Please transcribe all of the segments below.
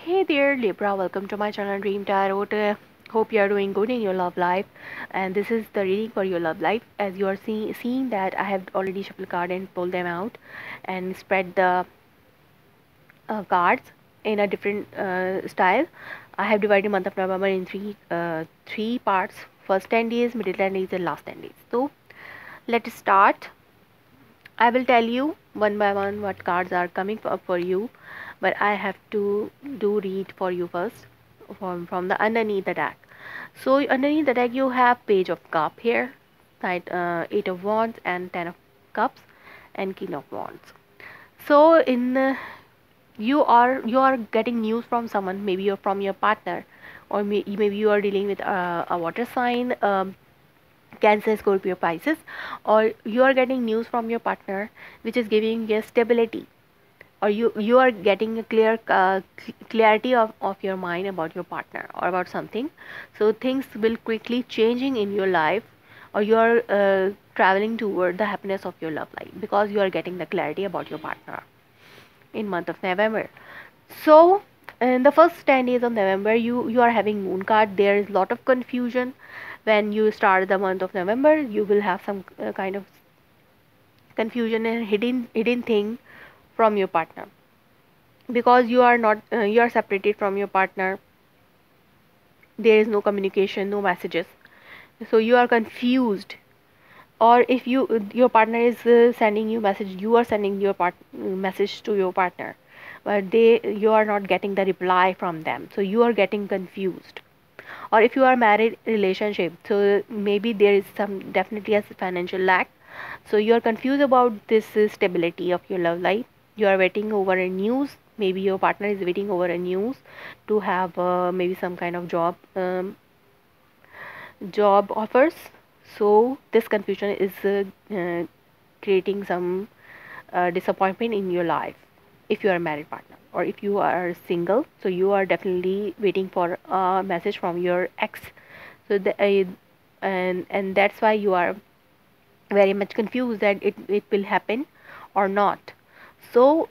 Hey there, Libra. Welcome to my channel Dream Tarot. Hope you are doing good in your love life. And this is the reading for your love life. As you are seeing that I have already shuffled card and pulled them out and spread the cards in a different style. I have divided month of November in three parts. First 10 days, middle 10 days, and last 10 days. So let's start. I will tell you one by one what cards are coming up for you, but I have to do read for you first from the underneath the deck. So underneath the deck you have Page of Cup here, Eight of Wands and Ten of Cups and King of Wands. So in you are getting news from someone, maybe you're from your partner, or maybe you are dealing with a water sign. Cancer, Scorpio, Pisces, or you are getting news from your partner which is giving you stability, or you are getting a clarity of your mind about your partner or about something. So things will quickly changing in your life, or you are traveling toward the happiness of your love life because you are getting the clarity about your partner in month of November. So in the first 10 days of November, you are having moon card. There is lot of confusion when you start the month of November. You will have some kind of confusion and hidden thing from your partner because you are not you are separated from your partner. There is no communication, no messages, so you are confused. Or if your partner is sending you message, you are sending your message to your partner, but you are not getting the reply from them, so you are getting confused. Or if you are married relationship, so maybe there is some definitely a financial lack, so you are confused about this stability of your love life. You are waiting over a news, maybe your partner is waiting over a news to have maybe some kind of job offers. So this confusion is creating some disappointment in your life if you are a married partner. Or if you are single, so you are definitely waiting for a message from your ex. So and that's why you are very much confused that it will happen or not. So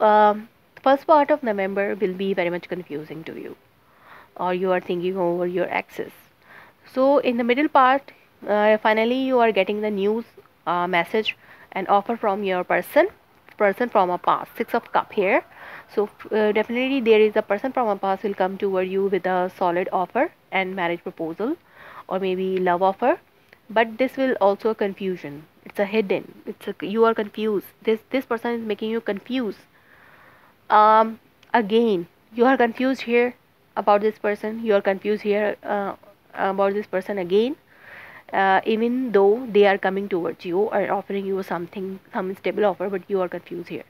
first part of November will be very much confusing to you, or you are thinking over your exes. So in the middle part, finally you are getting the news, message and offer from your person from a past. Six of Cup here. So definitely there is a person from a past will come toward you with a solid offer and marriage proposal, or maybe love offer. But this will also a confusion. It's a hidden. You are confused. This person is making you confused. Again, you are confused here about this person. You are confused here about this person again, even though they are coming towards you or offering you something, some stable offer, but you are confused here.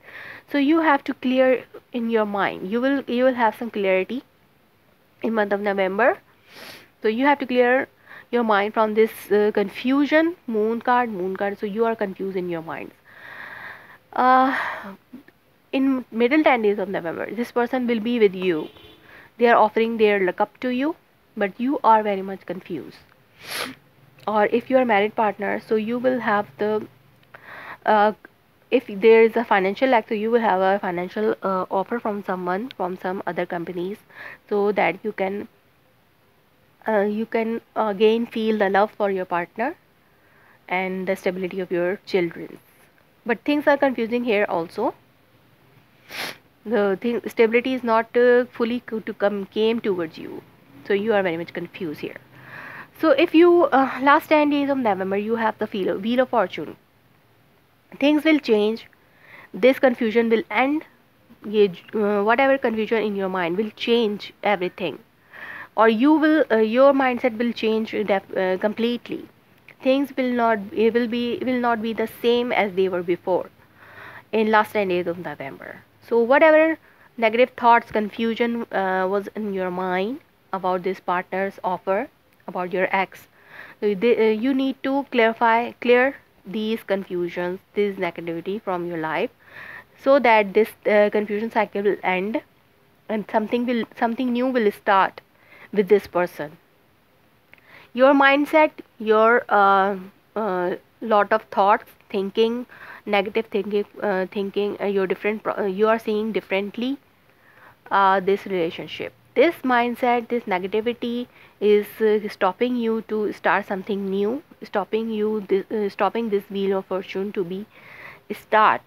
So you have to clear in your mind. You will have some clarity in month of November. So you have to clear your mind from this confusion. Moon card, so you are confused in your mind. uh, in middle 10 days of November, this person will be with you. They are offering their luck up to you, but you are very much confused. Or if you are married partner, so you will have the uh, if there is a financial lack, so you will have a financial offer from someone from some other companies, so that you can again feel the love for your partner and the stability of your children. But things are confusing here also. The thing stability is not fully to come came towards you, so you are very much confused here. So if you last 10 days of November, you have the wheel of fortune. Things will change. This confusion will end. Whatever confusion in your mind will change everything, or your mindset will change completely. Things will not be the same as they were before in last 10 days of November. So whatever negative thoughts, confusion was in your mind about this partner's offer, about your ex, you need to clear these confusions, this negativity from your life, so that this confusion cycle will end and something new will start with this person. Your mindset, your lot of thoughts, thinking, negative thinking, you are seeing differently this relationship. This mindset, this negativity is stopping you to start something new, stopping this wheel of fortune to be start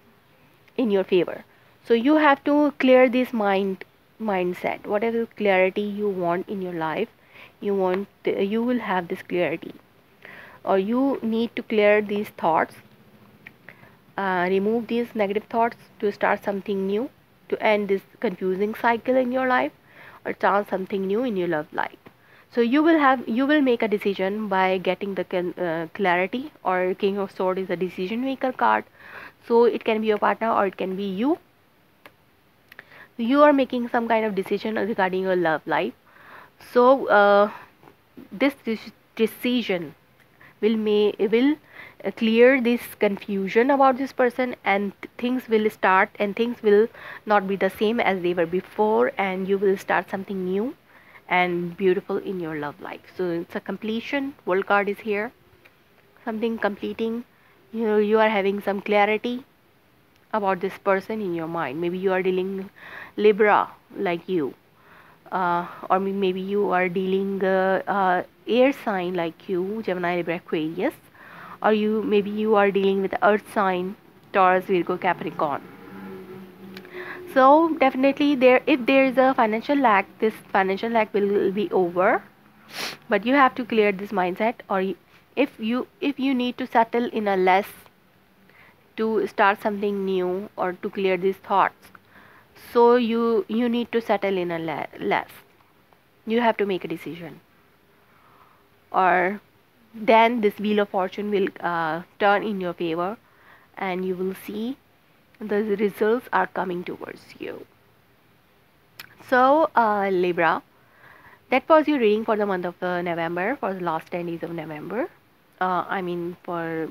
in your favor. So you have to clear this mindset. Whatever clarity you want in your life, you will have this clarity, or you need to clear these thoughts, remove these negative thoughts to start something new, to end this confusing cycle in your life, or start something new in your love life. So you will make a decision by getting the clarity, or King of Sword is a decision maker card. So it can be your partner or it can be you. You are making some kind of decision regarding your love life. So this decision will clear this confusion about this person, and things will start, and things will not be the same as they were before, and you will start something new and beautiful in your love life. So it's a completion. World card is here, something completing. You are having some clarity about this person in your mind. Maybe you are dealing Libra like you, or maybe you are dealing air sign like you, Gemini, Libra, Aquarius, or maybe you are dealing with earth sign, Taurus, Virgo, Capricorn. So definitely if there is a financial lack, this financial lack will be over, but you have to clear this mindset. Or if you need to settle in a less to start something new, or to clear these thoughts, so you need to settle in a less. You have to make a decision, or then this wheel of fortune will turn in your favor, and you will see the results are coming towards you. So Libra, that was your reading for the month of November, for the last 10 days of November. I mean for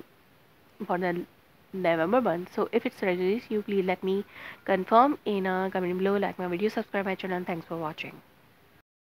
the November month. So if it's resonates you, please let me confirm in a comment below, like my video, subscribe my channel, and thanks for watching.